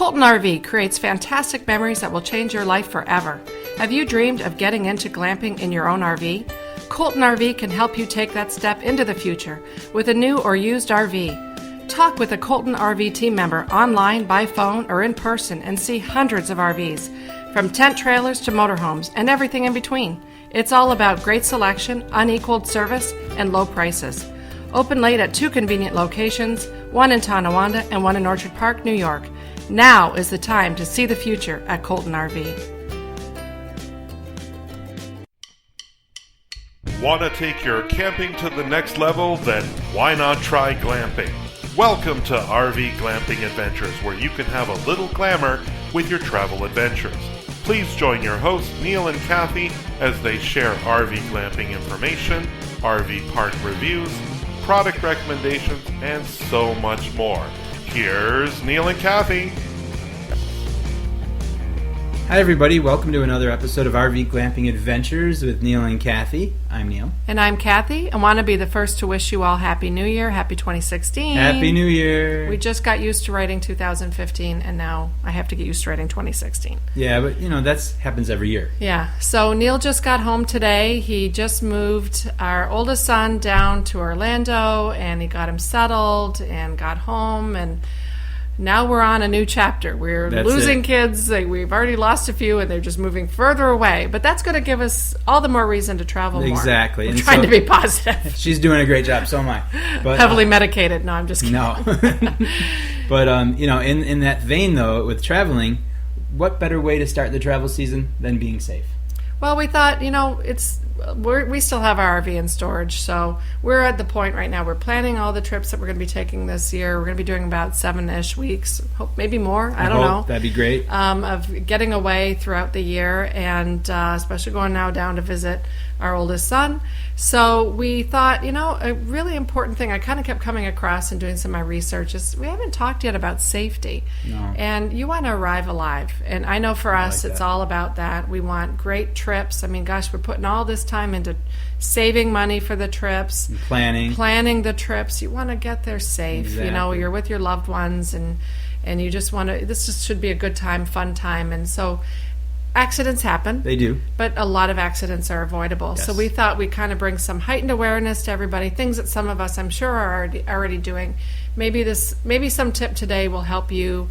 Colton RV creates fantastic memories that will change your life forever. Have you dreamed of getting into glamping in your own RV? Colton RV can help you take that step into the future with a new or used RV. Talk with a Colton RV team member online, by phone, or in person and see hundreds of RVs, from tent trailers to motorhomes and everything in between. It's all about great selection, unequaled service, and low prices. Open late at 2 convenient locations, one in Tonawanda and one in Orchard Park, New York. Now is the time to see the future at Colton RV. Want to take your camping to the next level? Then why not try glamping? Welcome to RV Glamping Adventures, where you can have a little glamour with your travel adventures. Please join your hosts, Neal and Kathy, as they share RV glamping information, RV park reviews, product recommendations, and so much more. Here's Neal and Kathy. Hi everybody, welcome to another episode of RV Glamping Adventures with Neal and Kathy. I'm Neal. And I'm Kathy. I want to be the first to wish you all Happy New Year, Happy 2016. Happy New Year. We just got used to writing 2015, and now I have to get used to writing 2016. Yeah, but that happens every year. Yeah, so Neal just got home today. He just moved our oldest son down to Orlando, and he got him settled and got home, and now we're on a new chapter. We're losing kids. We've already lost a few, and they're just moving further away. But that's going to give us all the more reason to travel more. Exactly. I'm trying to be positive. She's doing a great job, so am I. But, heavily medicated. No, I'm just kidding. No. But, in that vein, though, with traveling, what better way to start the travel season than being safe? Well, we thought, we still have our RV in storage, so we're at the point right now. We're planning all the trips that we're going to be taking this year. We're going to be doing about 7-ish weeks, hope maybe more. I don't know. That'd be great. Of getting away throughout the year, and especially going now down to visit our oldest son. So we thought, a really important thing I kind of kept coming across and doing some of my research is we haven't talked yet about safety. No. And you want to arrive alive. And I know for us, it's all about that. We want great trips. I mean, gosh, we're putting all this time into saving money for the trips. And planning the trips. You want to get there safe. Exactly. You're with your loved ones, and you just want to, this just should be a good time, fun time. And so accidents happen. They do. But a lot of accidents are avoidable. Yes. So we thought we'd kind of bring some heightened awareness to everybody, things that some of us, I'm sure, are already doing. Maybe some tip today will help you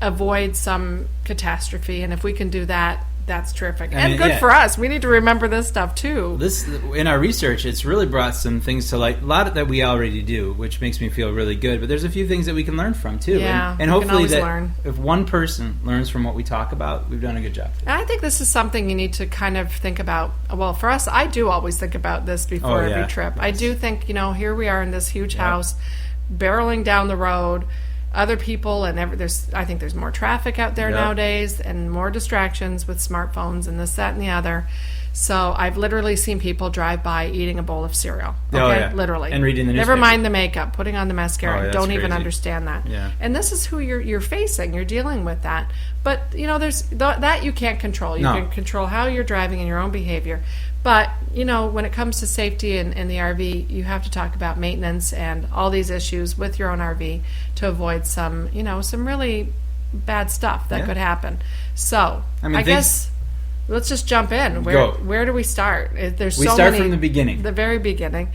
avoid some catastrophe. And if we can do that, that's terrific. And good for us. We need to remember this stuff, too. In our research, it's really brought some things to light. A lot that we already do, which makes me feel really good. But there's a few things that we can learn from, too. Yeah, and hopefully learn. If one person learns from what we talk about, we've done a good job. And I think this is something you need to kind of think about. Well, for us, I do always think about this before every trip. Yes. I do think, here we are in this huge house, barreling down the road. Other people, and I think there's more traffic out there nowadays, and more distractions with smartphones and this, that, and the other. So I've literally seen people drive by eating a bowl of cereal. Okay? Literally. And reading the newspaper. Never mind the makeup, putting on the mascara. Don't even crazy. Understand that. Yeah. And this is who you're facing. You're dealing with that. But, there's that you can't control. You can control how you're driving and your own behavior. But, when it comes to safety in the RV, you have to talk about maintenance and all these issues with your own RV to avoid some really bad stuff that could happen. So, I guess let's just jump in. Where do we start? We start from the beginning. The very beginning.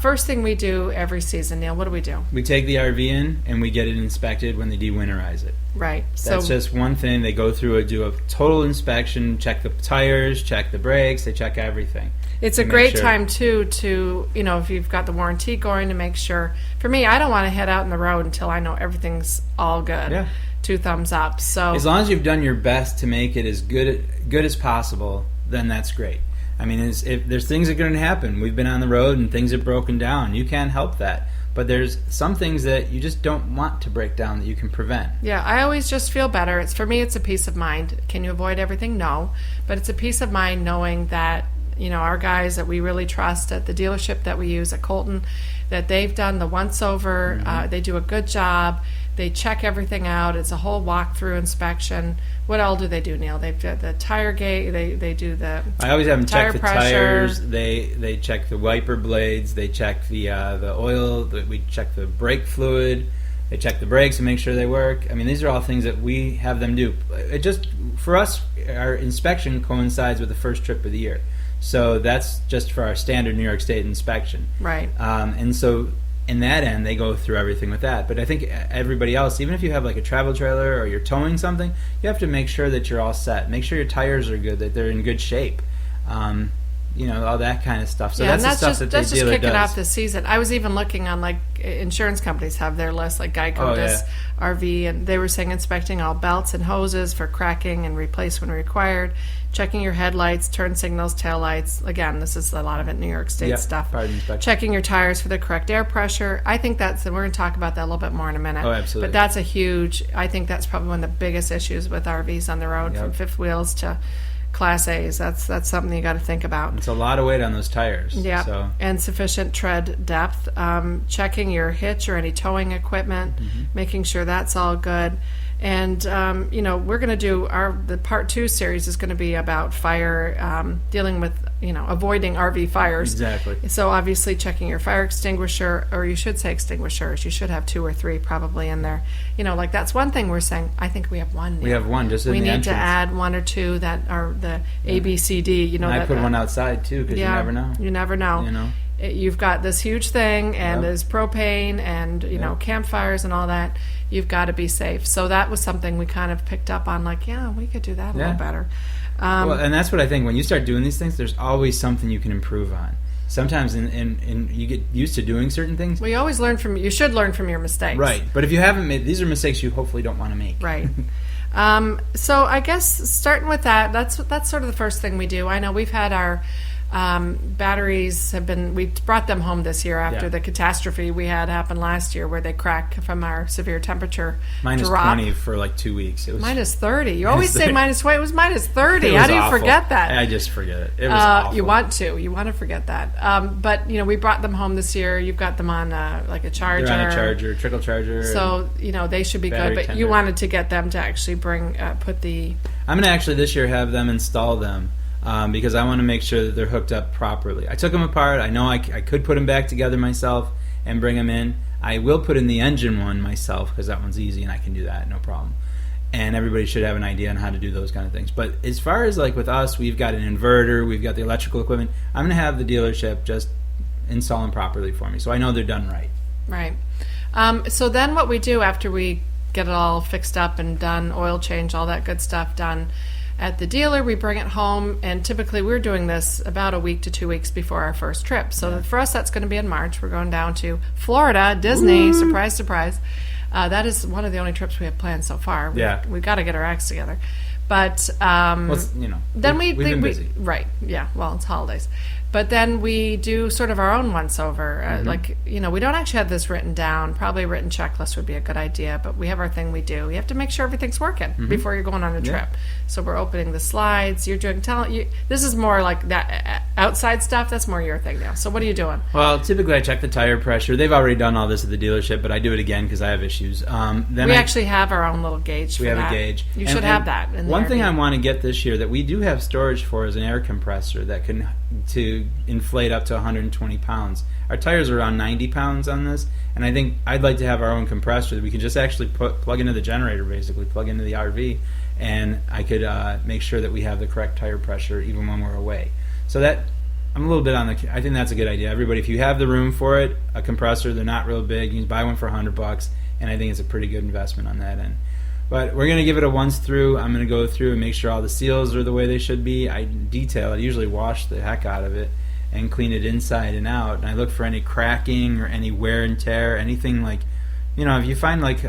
First thing we do every season, Neal, what do we do? We take the RV in and we get it inspected when they de-winterize it. Right. That's just one thing. They go through do a total inspection, check the tires, check the brakes, they check everything. It's a great time, too, to, if you've got the warranty going, to make sure. For me, I don't want to head out on the road until I know everything's all good. Yeah. 2 thumbs up. So as long as you've done your best to make it as good as possible, then that's great. I mean, if there's things that are going to happen. We've been on the road and things have broken down. You can't help that. But there's some things that you just don't want to break down that you can prevent. Yeah, I always just feel better. For me, it's a peace of mind. Can you avoid everything? No. But it's a peace of mind knowing that, our guys that we really trust at the dealership that we use at Colton, that they've done the once-over. Mm-hmm. They do a good job. They check everything out. It's a whole walkthrough inspection. What all do they do, Neal? They've got the tire gauge. They do the I always have them check the pressure. tires. They check the wiper blades. They check the oil. We check the brake fluid. They check the brakes and make sure they work. I mean, these are all things that we have them do. It just, for us, our inspection coincides with the first trip of the year. So that's just for our standard New York State inspection. Right. And so in that end, they go through everything with that. But I think everybody else, even if you have like a travel trailer or you're towing something, you have to make sure that you're all set. Make sure your tires are good, that they're in good shape. All that kind of stuff. So yeah, that's the stuff that that's the just dealer kicking does. off the season. I was even looking on, like, insurance companies have their list, like Geico does RV, and they were saying inspecting all belts and hoses for cracking and replace when required, checking your headlights, turn signals, tail lights. Again, this is a lot of it New York State stuff. Part of the inspection. Checking your tires for the correct air pressure. I think and we're going to talk about that a little bit more in a minute. Oh, absolutely. But that's I think that's probably one of the biggest issues with RVs on the road, from fifth wheels to Class A's. That's something you got to think about. It's a lot of weight on those tires. Yeah, So. and sufficient tread depth. Checking your hitch or any towing equipment, making sure that's all good. And we're going to do the part 2 series is going to be about fire, dealing with avoiding RV fires. Exactly. So obviously checking your fire extinguisher, or you should say extinguishers. You should have 2 or 3 probably in there. Like that's one thing we're saying. I think we have one. We have one just in the entrance. We need to add 1 or 2 that are the A, B, C, D. And I put one outside too, because you never know. You never know. You've got this huge thing, and there's propane and campfires and all that. You've got to be safe. So that was something we kind of picked up on. Like, we could do that a little better. And that's what I think. When you start doing these things, there's always something you can improve on. Sometimes in you get used to doing certain things. Well, you should learn from your mistakes. Right. But if you haven't made, these are mistakes you hopefully don't want to make. Right. So I guess starting with that, that's sort of the first thing we do. I know we've had our batteries we brought them home this year after the catastrophe we had happen last year, where they crack from our severe temperature minus drop. 20 for like 2 weeks. It was minus 30. You always say minus 20. It was minus 30. Was How do you awful. forget that? I just forget it. It was awful. You want to forget that. But we brought them home this year. You've got them on like a charger. They're on a charger, trickle charger. So they should be good. But you wanted to get them to actually I'm going to actually this year have them install them. Because I want to make sure that they're hooked up properly. I took them apart. I know I could put them back together myself and bring them in. I will put in the engine one myself, because that one's easy and I can do that, no problem. And everybody should have an idea on how to do those kind of things. But as far as like with us, we've got an inverter, we've got the electrical equipment. I'm going to have the dealership just install them properly for me, so I know they're done right. Right. So then what we do after we get it all fixed up and done, oil change, all that good stuff done, at the dealer, we bring it home, and typically we're doing this about a week to 2 weeks before our first trip. So for us, that's going to be in March. We're going down to Florida, Disney. Ooh. Surprise, surprise. That is one of the only trips we have planned so far. We've got to get our acts together. But then we've been busy. Right, yeah, well, it's holidays. But then we do sort of our own once-over. We don't actually have this written down. Probably a written checklist would be a good idea, but we have our thing we do. You have to make sure everything's working before you're going on a trip. So we're opening the slides. You're doing this is more like that outside stuff. That's more your thing now. So what are you doing? Well, typically I check the tire pressure. They've already done all this at the dealership, but I do it again because I have issues. Then we actually have our own little gauge for that. We have a gauge. You should have that. One thing I want to get this year that we do have storage for is an air compressor that can inflate up to 120 pounds. Our tires are around 90 pounds on this, and I think I'd like to have our own compressor that we can just actually plug into the generator, basically plug into the RV, and I could make sure that we have the correct tire pressure even when we're away. So that I'm a little bit I think that's a good idea. Everybody, if you have the room for it, a compressor, they're not real big. You can buy one for $100, and I think it's a pretty good investment on that end. But we're going to give it a once through. I'm going to go through and make sure all the seals are the way they should be. I detail it. I usually wash the heck out of it and clean it inside and out. And I look for any cracking or any wear and tear, anything like, if you find like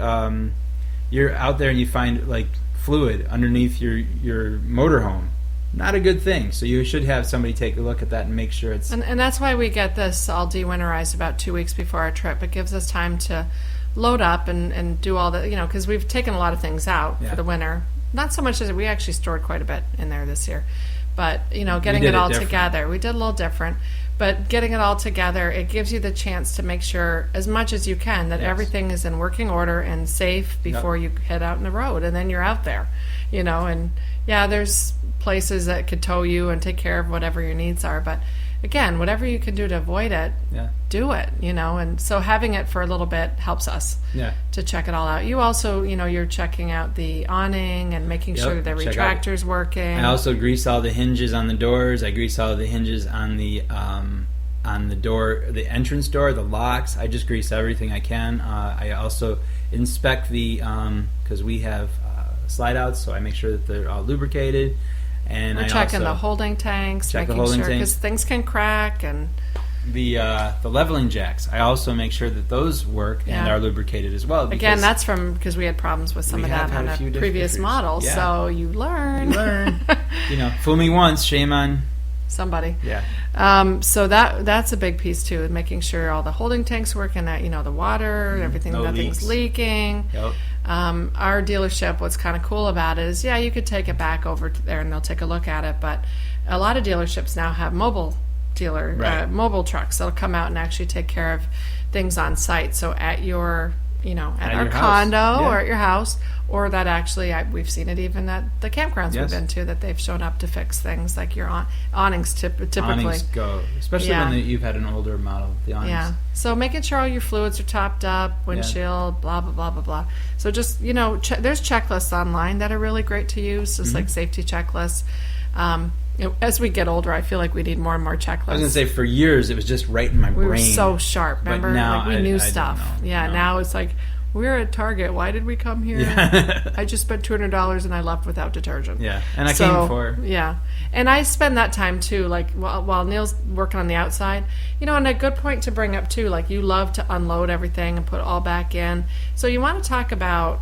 you're out there and you find like fluid underneath your motorhome, not a good thing. So you should have somebody take a look at that and make sure it's... And that's why we get this all de-winterized about 2 weeks before our trip. It gives us time to load up and do all the, because we've taken a lot of things out for the winter. Not so much as we actually stored quite a bit in there this year. But, getting it all together. We did a little different. But getting it all together, it gives you the chance to make sure, as much as you can, that everything is in working order and safe before you head out on the road. And then you're out there, And, there's places that could tow you and take care of whatever your needs are. But again, whatever you can do to avoid it, do it, and so having it for a little bit helps us to check it all out. You also, you're checking out the awning and making sure the retractor's working. I also grease all the hinges on the doors. I grease all the hinges on the door, the entrance door, the locks. I just grease everything I can. I also inspect because we have slide outs, so I make sure that they're all lubricated. And we're checking the holding tanks, making sure, because things can crack. And the leveling jacks, I also make sure that those work and are lubricated as well. Again, that's because we had problems with some of that on a previous model. Yeah. So you learn. Fool me once, shame on somebody. Yeah. So that's a big piece too, making sure all the holding tanks work and that the water, everything, nothing's leaking. Yep. Our dealership, what's kind of cool about it is, you could take it back over to there and they'll take a look at it. But a lot of dealerships now have mobile trucks that'll come out and actually take care of things on site. So at your, at our condo or at your house, or that actually, we've seen it even at the campgrounds we've been to, that they've shown up to fix things like your awnings typically. Awnings go, especially when you've had an older model, the awnings. Yeah, so making sure all your fluids are topped up, windshield, blah, blah, blah, blah, blah. So just, there's checklists online that are really great to use, just like safety checklists. As we get older, I feel like we need more and more checklists. I was going to say, for years, it was just right in my brain. We were so sharp, remember? But now we knew stuff. Now it's like, we're at Target. Why did we come here? Yeah. I just spent $200 and I left without detergent. Yeah, and I came for. Yeah, and I spend that time too, like while Neal's working on the outside. And a good point to bring up too, like you love to unload everything and put it all back in. So you want to talk about,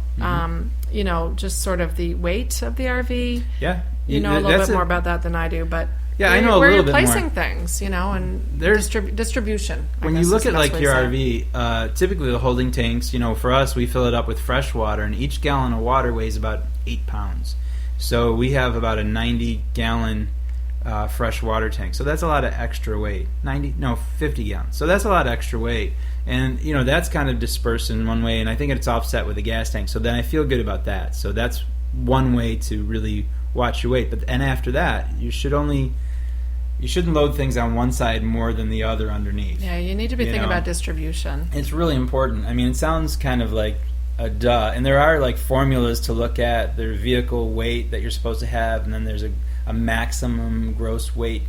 just sort of the weight of the RV. Yeah. You know a little bit more about that than I do, but I know a little bit more. Where you're placing things, and there's distribution. When you look at like your RV, typically the holding tanks, for us, we fill it up with fresh water, and each gallon of water weighs about 8 pounds. So we have about a 90-gallon fresh water tank. So that's a lot of extra weight. 50 gallons. So that's a lot of extra weight. And, that's kind of dispersed in one way, and I think it's offset with the gas tank. So then I feel good about that. So that's one way to really watch your weight. And after that, you shouldn't load things on one side more than the other underneath. Yeah, you need to be thinking about distribution. It's really important. I mean, it sounds kind of like a duh, and there are like formulas to look at. There's vehicle weight that you're supposed to have, and then there's a maximum gross weight,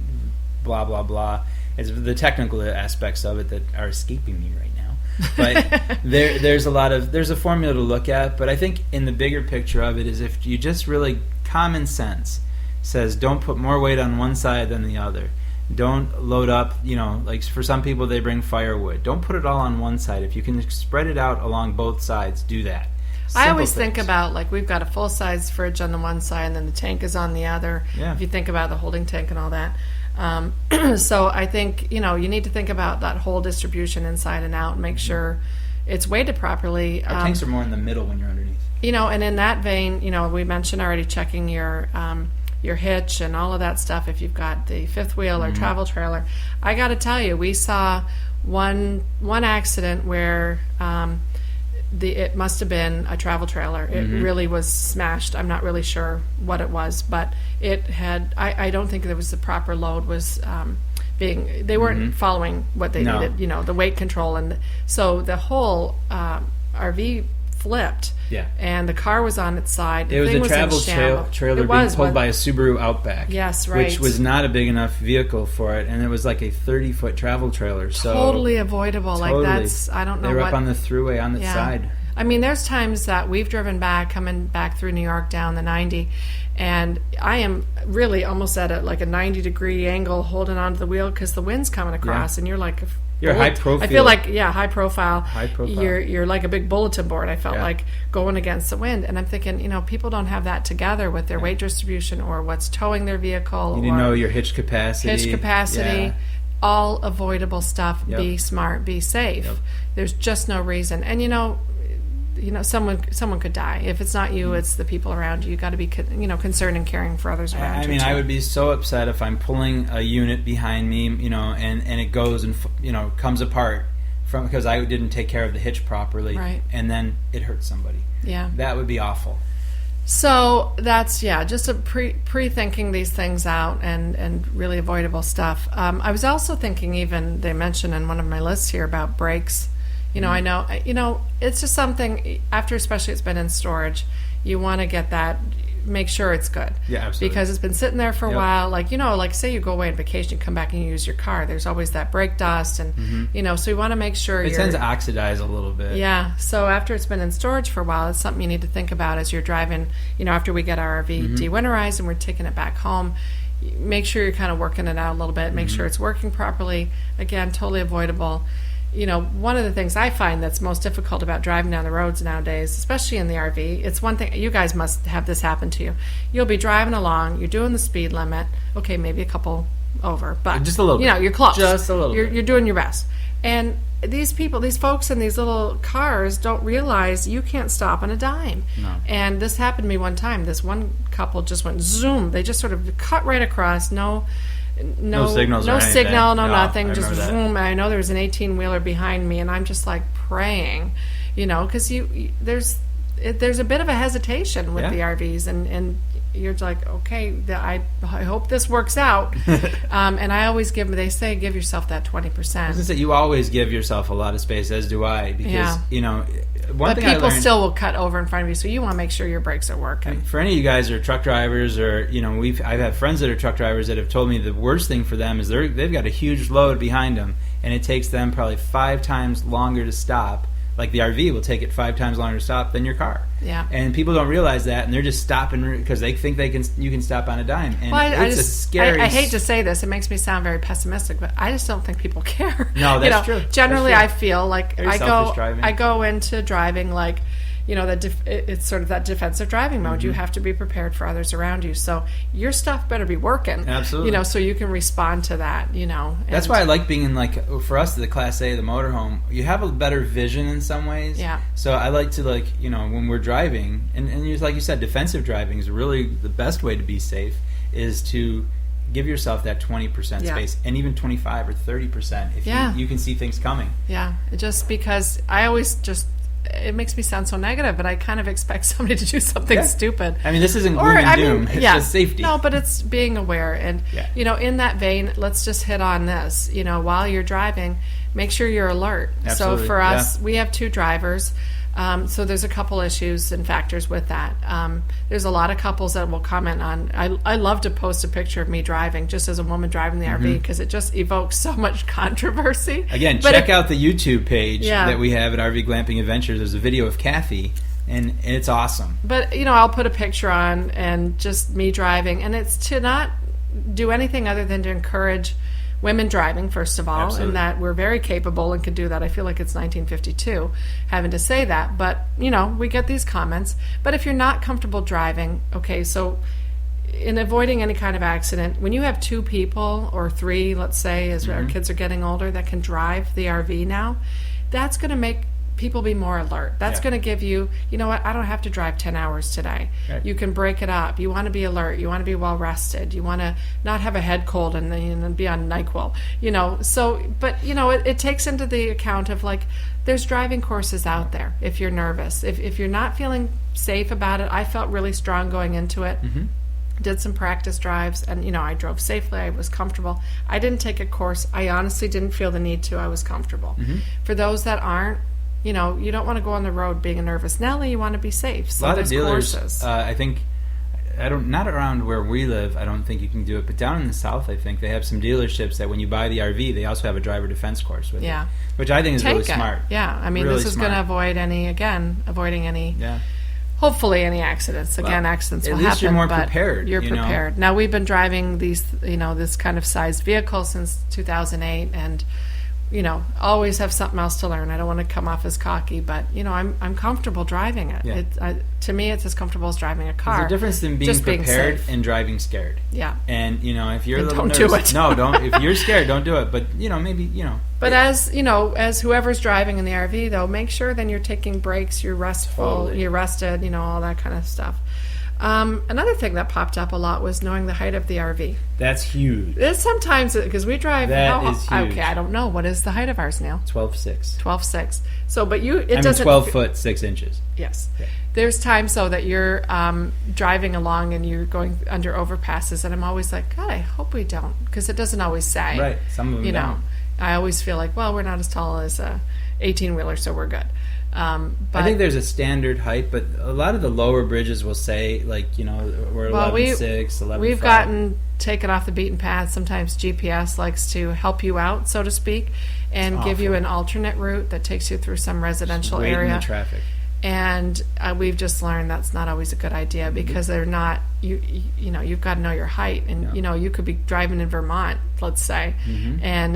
blah blah blah. It's the technical aspects of it that are escaping me right now. But there's a formula to look at. But I think in the bigger picture of it is, if you just really common sense says, don't put more weight on one side than the other. Don't load up, like for some people they bring firewood. Don't put it all on one side. If you can spread it out along both sides, do that. I always think about, like, we've got a full-size fridge on the one side and then the tank is on the other. Yeah. If you think about the holding tank and all that. So I think, you need to think about that whole distribution inside and out and make sure it's weighted properly. Our tanks are more in the middle when you're underneath. And in that vein, we mentioned already checking your hitch and all of that stuff if you've got the fifth wheel or travel trailer. I got to tell you, we saw one accident where it must have been a travel trailer. It really was smashed. I'm not really sure what it was, but it had. I don't think there was the proper load was they weren't following what they needed. The weight control, and so the whole RV flipped. Yeah. And the car was on its side. It was a travel trailer being pulled by a Subaru Outback. Yes, right. Which was not a big enough vehicle for it, and it was like a 30-foot travel trailer. So totally avoidable. Totally. Like that's, I don't know. They were up on the thruway on the side. I mean, there's times that we've driven coming back through New York down the 90, and I am really almost at a 90-degree angle holding onto the wheel because the wind's coming across, and you're like... You're high profile. I feel like, high profile. High profile. You're like a big bulletin board. I felt like going against the wind, and I'm thinking, people don't have that together with their weight distribution or what's towing their vehicle. You know your hitch capacity. Yeah. All avoidable stuff. Yep. Be smart. Be safe. Yep. There's just no reason. And someone could die. If it's not you, it's the people around you. You got to be, concerned and caring for others around you. I mean, I would be so upset if I'm pulling a unit behind me, and it goes and comes apart because I didn't take care of the hitch properly, right. And then it hurts somebody. Yeah, that would be awful. So that's, just a pre-thinking these things out and really avoidable stuff. I was also thinking, even they mentioned in one of my lists here about brakes. I know, it's just something after, especially it's been in storage, you want to get that, make sure it's good. Yeah, absolutely. Because it's been sitting there for a while. Like say you go away on vacation, you come back and you use your car. There's always that brake dust, and so you want to make sure it tends to oxidize a little bit. Yeah. So after it's been in storage for a while, it's something you need to think about as you're driving. After we get our RV de-winterized and we're taking it back home, make sure you're kind of working it out a little bit. Make sure it's working properly. Again, totally avoidable. One of the things I find that's most difficult about driving down the roads nowadays, especially in the RV, it's one thing, you guys must have this happen to you. You'll be driving along, you're doing the speed limit, okay, maybe a couple over, but just a little bit. You're close. Just a little bit. You're doing your best. And these folks in these little cars don't realize you can't stop on a dime. No. And this happened to me one time. This one couple just went zoom. They just sort of cut right across. No signals, no or signal, no nothing. I Just zoom. I know there was an 18-wheeler behind me, and I'm just like praying, because there's a bit of a hesitation with the RVs, and you're like, okay, I hope this works out. And I always they say give yourself that 20%. You always give yourself a lot of space, as do I, because but people still will cut over in front of you, so you want to make sure your brakes are working. For any of you guys who are truck drivers, or I've had friends that are truck drivers that have told me the worst thing for them is they've got a huge load behind them, and it takes them probably 5 times longer to stop. Like the RV will take it 5 times longer to stop than your car. Yeah. And people don't realize that, and they're just stopping because they think you can stop on a dime. And it's a scary. I hate to say this; it makes me sound very pessimistic, but I just don't think people care. No, that's true. Generally, that's true. I feel like I go into driving like, it's sort of that defensive driving mode. You have to be prepared for others around you, so your stuff better be working. Absolutely. So you can respond to that. That's why I like being in, for us, the Class A, the motorhome. You have a better vision in some ways. Yeah. So I like to when we're driving, and like you said, defensive driving is really the best way to be safe. Is to give yourself that 20% space, and even 25 or 30% if you can see things coming. Yeah. Just because I always just. It makes me sound so negative, but I kind of expect somebody to do something stupid. I mean, this isn't gloom and doom. It's just safety. No, but it's being aware. And, in that vein, let's just hit on this. While you're driving, make sure you're alert. Absolutely. So for us, we have 2 drivers. So there's a couple issues and factors with that. There's a lot of couples that will comment on. I love to post a picture of me driving, just as a woman driving the RV, because it just evokes so much controversy. Again, check out the YouTube page that we have at RV Glamping Adventures. There's a video of Kathy, and it's awesome. But I'll put a picture on and just me driving, and it's to not do anything other than to encourage women driving, first of all. Absolutely. And that we're very capable and can do that. I feel like it's 1952 having to say that, but we get these comments. But if you're not comfortable driving, okay, so in avoiding any kind of accident, when you have 2 people or 3, let's say, as our kids are getting older, that can drive the RV now, that's going to make people be more alert. That's going to give you, I don't have to drive 10 hours today. Right. You can break it up. You want to be alert. You want to be well rested. You want to not have a head cold and then be on NyQuil. But it takes into the account of there's driving courses out there if you're nervous. If you're not feeling safe about it, I felt really strong going into it. Did some practice drives, and I drove safely. I was comfortable. I didn't take a course. I honestly didn't feel the need to. I was comfortable. For those that aren't, you don't want to go on the road being a nervous Nelly. You want to be safe. So a lot of dealers, courses. I think, not around where we live, I don't think you can do it, but down in the South, I think they have some dealerships that when you buy the RV, they also have a driver defense course with it, which I think is really smart. Yeah, I mean, really this is going to avoiding any. Yeah. Hopefully, any accidents. Again, accidents will happen. At least you're more prepared. You're prepared. Now, we've been driving these, this kind of sized vehicle since 2008, and always have something else to learn. I don't want to come off as cocky, but I'm comfortable driving it. Yeah. To me, it's as comfortable as driving a car. There's a difference in being prepared and driving scared. Yeah. And if you're a little nervous, do it. No, don't. If you're scared, don't do it. But maybe. But as whoever's driving in the RV, though, make sure then you're taking breaks, you're restful, Totally. you're rested, all that kind of stuff. Another thing that popped up a lot was knowing the height of the RV. That's huge. It's sometimes, because we drive... That is huge. Okay, I don't know. What is the height of ours, Neal? 12.6. 12.6. So, but you... I mean, 12 foot, 6 inches. Yes. Yeah. There's times, though, that you're driving along and you're going under overpasses, and I'm always like, God, I hope we don't, because it doesn't always say. Right. Some of them don't. I always feel like, well, we're not as tall as a 18-wheeler, so we're good. But I think there's a standard height, but a lot of the lower bridges will say, like, we're 11.6, 11.5. We've gotten taken off the beaten path. Sometimes GPS likes to help you out, so to speak, and give you an alternate route that takes you through some residential area. In the traffic. And we've just learned that's not always a good idea, because they're not, you've got to know your height. And, you could be driving in Vermont, let's say, and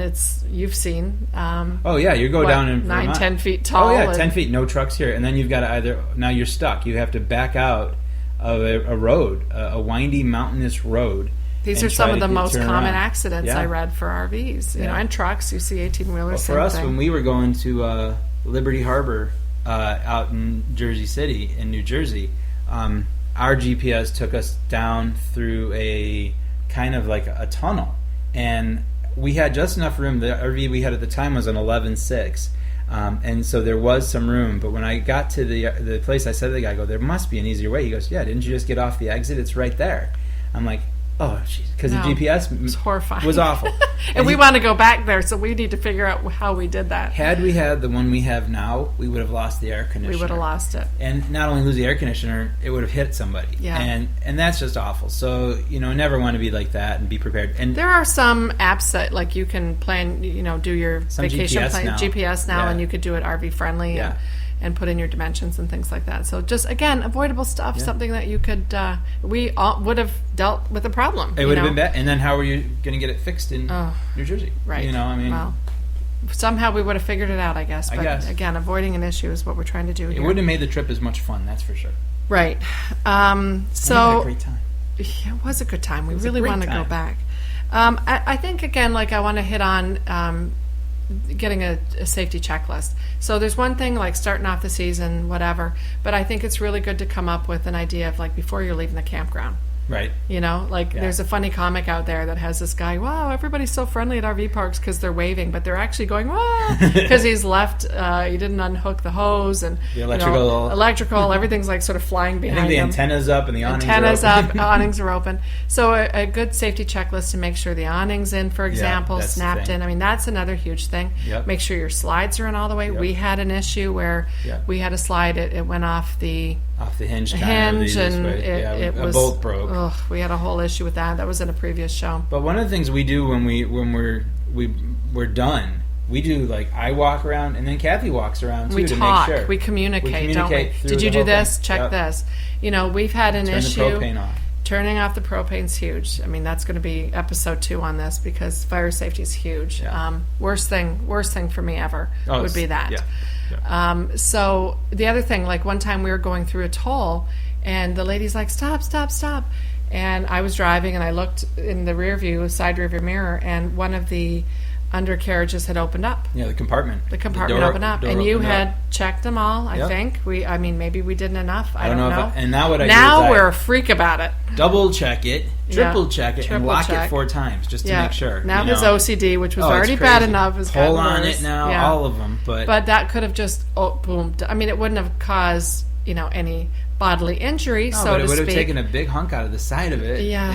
you've seen. You go down in Vermont. 9-10 feet tall. Oh, yeah, 10 feet, no trucks here. And then you've got to now you're stuck. You have to back out of a road, a windy, mountainous road. These are some of the most common accidents I read for RVs, and trucks. You see 18-wheelers. Well, for us, when we were going to Liberty Harbor, out in Jersey City in New Jersey, our GPS took us down through a kind of like a tunnel, and we had just enough room. The RV we had at the time was an 11.6, and so there was some room. But when I got to the place, I said to the guy, there must be an easier way. He goes, yeah, didn't you just get off the exit? It's right there. I'm like, oh, jeez, because the GPS was horrifying. Was awful. and we want to go back there, so we need to figure out how we did that. Had we had the one we have now, we would have lost the air conditioner. We would have lost it. And not only lose the air conditioner, it would have hit somebody. Yeah. And that's just awful. So, never want to be like that, and be prepared. And there are some apps that, like, you can plan, do your vacation plan, GPS now, and you could do it RV friendly. Yeah. And put in your dimensions and things like that. So just, again, avoidable stuff, something that you could, we all would have dealt with a problem. It would have been bad. And then how were you going to get it fixed in New Jersey? Right. Well, somehow we would have figured it out, I guess. But again, avoiding an issue is what we're trying to do here. It wouldn't have made the trip as much fun, that's for sure. Right. We had a great time. Yeah, it was a good time. We really want to go back. I think, again, I want to hit on getting a safety checklist. So there's one thing like starting off the season, whatever, but I think it's really good to come up with an idea of before you're leaving the campground. Right. There's a funny comic out there that has this guy, wow, everybody's so friendly at RV parks because they're waving, but they're actually going, wow, because he's left, he didn't unhook the hose, and the electrical, everything's sort of flying behind him. I think the antenna's up and the awnings are open. Awnings are open. So a good safety checklist to make sure the awning's in, for example, snapped in. I mean, that's another huge thing. Yep. Make sure your slides are in all the way. Yep. We had an issue where we had a slide, it went off the hinge, and it was, a bolt broke. We had a whole issue with that. That was in a previous show. But one of the things we do when we're done, we do I walk around and then Kathy walks around too. We to talk, make sure. we communicate, don't we? Did you do this? Check this. We've had an issue. Turn the propane off. Turning off the propane's huge. I mean, that's going to be episode 2 on this because fire safety is huge. Yeah. Worst thing for me ever would be that. Yeah. So the other thing, one time we were going through a toll, and the lady's like, "Stop, stop, stop!" And I was driving, and I looked in the side rear view mirror, and one of the undercarriages had opened up. Yeah, the compartment. The compartment opened up, and you had checked them all. I think maybe we didn't enough. I don't know. And now what I now do is we're a freak about it. Double check it, triple check it, and lock check it 4 times just to make sure. Now his OCD, which was already bad enough, is pull on it now. Yeah. All of them, but that could have just boomed. I mean, it wouldn't have caused any bodily injury, so to speak. But it would have taken a big hunk out of the side of it. Yeah.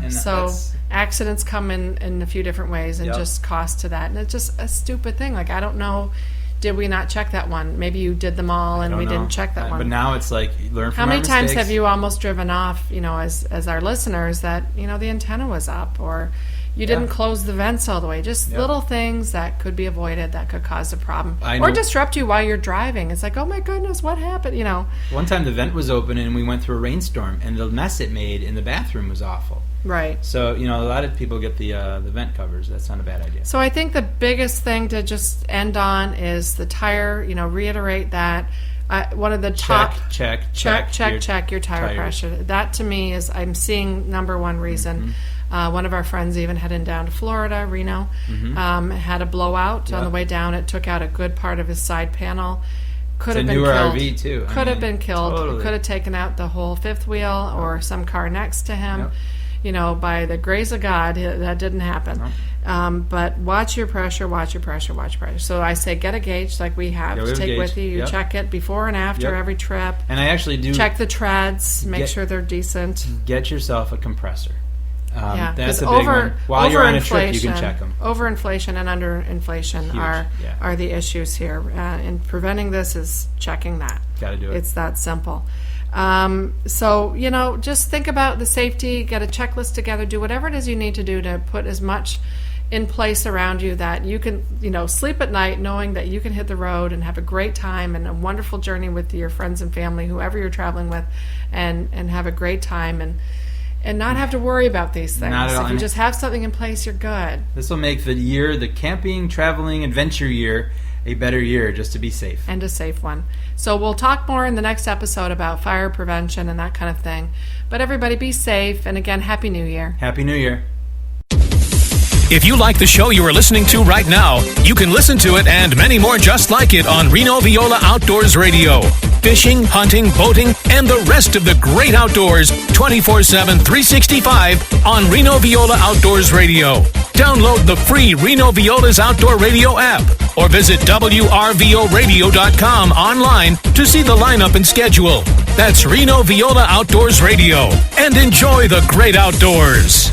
And so accidents come in a few different ways, and just cost to that, and it's just a stupid thing. I don't know. Did we not check that one? Maybe you did them all and we didn't check that one. But now it's learn from our mistakes. How many times have you almost driven off, as our listeners, that, the antenna was up, or you didn't close the vents all the way? Just little things that could be avoided that could cause a problem. Or disrupt you while you're driving. It's oh my goodness, what happened? One time the vent was open and we went through a rainstorm, and the mess it made in the bathroom was awful. Right. So, a lot of people get the vent covers. That's not a bad idea. So I think the biggest thing to just end on is the tire, reiterate that. One of the top... Check your tire pressure. That, to me, is I'm seeing number one reason. Mm-hmm. One of our friends even heading down to Florida, Reno, had a blowout on the way down. It took out a good part of his side panel. could It's have a been newer killed. RV too. Could have been killed. Totally. Could have taken out the whole fifth wheel or some car next to him. Yep. You know, by the grace of God, that didn't happen. But watch your pressure, watch your pressure, watch your pressure. So I say get a gauge like we have Yeah, we to have a take gauge. with you. You Yep. check it before and after Yep. every trip. And I actually do Check the treads, make Get- sure they're decent. get yourself a compressor. Yeah, That's 'cause a big one. While you're on a trip, you can overinflation- check them. Overinflation and underinflation Huge, yeah. are the issues here. And preventing this is checking that. Got to do it. It's that simple. So, you know, just think about the safety, get a checklist together, do whatever it is you need to do to put as much in place around you that you can, you know, sleep at night knowing that you can hit the road and have a great time and a wonderful journey with your friends and family, whoever you're traveling with, and have a great time and not have to worry about these things. Not at all. If you just have something in place, you're good. This will make the camping, traveling, adventure year, a better year, just to be safe. And a safe one. So we'll talk more in the next episode about fire prevention and that kind of thing. But everybody be safe, and again, Happy New Year. Happy New Year. If you like the show you are listening to right now, you can listen to it and many more just like it on Reno Viola Outdoors Radio. Fishing, hunting, boating, and the rest of the great outdoors 24/7, 365 on Reno Viola Outdoors Radio. Download the free Reno Viola's Outdoor Radio app or visit WRVOradio.com online to see the lineup and schedule. That's Reno Viola Outdoors Radio. And enjoy the great outdoors.